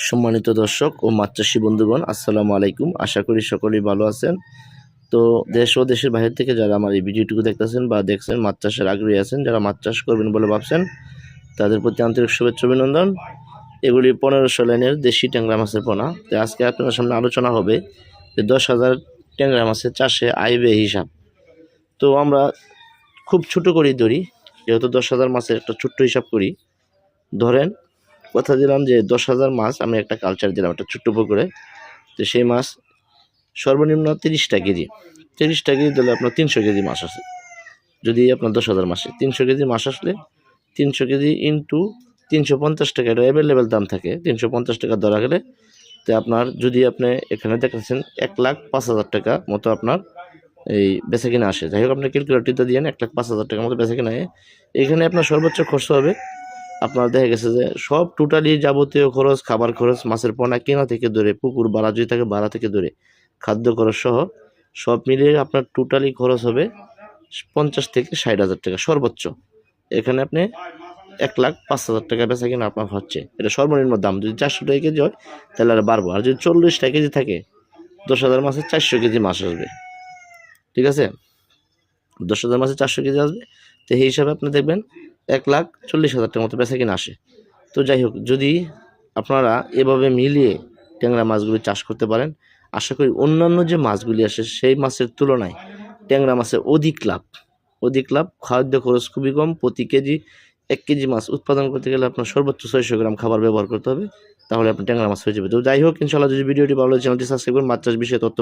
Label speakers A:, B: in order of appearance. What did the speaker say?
A: সম্মানিত দর্শক ও মাছ চাষী বন্ধুগণ, আসসালামু আলাইকুম। আশা করি সকলেই ভালো আছেন। তো দেশ ও দেশের বাইরে থেকে যারা আমার এই ভিডিওটুকু দেখতেছেন বা দেখছেন, মাছ চাষের আগ্রহী আছেন, যারা মাছ চাষ করবেন বলে ভাবছেন, তাদের প্রতি আন্তরিক শুভেচ্ছা অভিনন্দন। এগুলি 1500 লাইনের দেশি ট্যাংরা মাছের পোনা। তো আজকে আপনাদের সামনে আলোচনা হবে যে 10,000 ট্যাংরা মাছের চাষে আয় ব্যয় হিসাব। তো আমরা খুব ছোট করেই ধরি, যেহেতু 10,000 মাছের একটা ছোট্ট হিসাব করি। ধরেন, কথা দিলাম যে 10,000 মাছ আমি একটা কালচার দিলাম একটা ছোট্ট পুকুরে। তো সেই মাছ সর্বনিম্ন 30টা কেজি, 30টা কেজি দিলে আপনার 300 কেজি মাছ আছে। যদি আপনার 10,000 মাসে 300 কেজি মাছ আসলে 300 কেজি ইন্টু 350 টাকা, এটা অ্যাভেলেবেল দাম থাকে। 350 টাকা ধরা গেলে তো আপনার, যদি আপনি এখানে দেখাচ্ছেন 1,05,000 টাকা মতো আপনার এই বেচা কিনা আসে। যাই হোক, আপনার ক্যালকুলেটরটা দিয়ে 1,05,000 টাকার মতো বেচা কিনা। এখানে আপনার সর্বোচ্চ খরচ হবে, আপনার দেখা গেছে যে সব টোটালি যাবতীয় খরচ, খাবার খরচ, মাছের পোনা কেনা থেকে ধরে, পুকুর ভাড়া যদি থাকে ভাড়া থেকে ধরে, খাদ্য খরচ সহ সব মিলিয়ে আপনার টোটালি খরচ হবে 50 থেকে 60,000 টাকা সর্বোচ্চ। এখানে আপনি 1,05,000 টাকা বেচা কিনা আপনার হচ্ছে, এটা সর্বনিম্ন দাম। যদি 400 টাকা কেজি হয় তাহলে আর বাড়বো। আর যদি 40 টাকা কেজি থাকে, 10,000 মাসে 400 কেজি মাছ আসবে। ঠিক আছে, 10,000 মাসে 400 কেজি আসবে। তো এই হিসাবে আপনি দেখবেন 1,40,000 টাকার মতো বেচা কিনা আসে। তো যাই হোক, যদি আপনারা এভাবে মিলিয়ে ট্যাংরা মাছগুলি চাষ করতে পারেন, আশা করি অন্যান্য যে মাছগুলি আসে সেই মাছের তুলনায় ট্যাংরা মাছের অধিক লাভ। খাদ্য খরচ খুবই কম। প্রতি কেজি 1 কেজি মাছ উৎপাদন করতে গেলে আপনার সর্বোচ্চ 600 গ্রাম খাবার ব্যবহার করতে হবে, তাহলে আপনার ট্যাংরা মাছ হয়ে যাবে। তো যাই হোক, ইনশাআল্লাহ, যদি ভিডিওটি ভালো লাগে চ্যানেলটি সাবস্ক্রাইব করুন। মাছ চাষ বিষয়ে তথ্য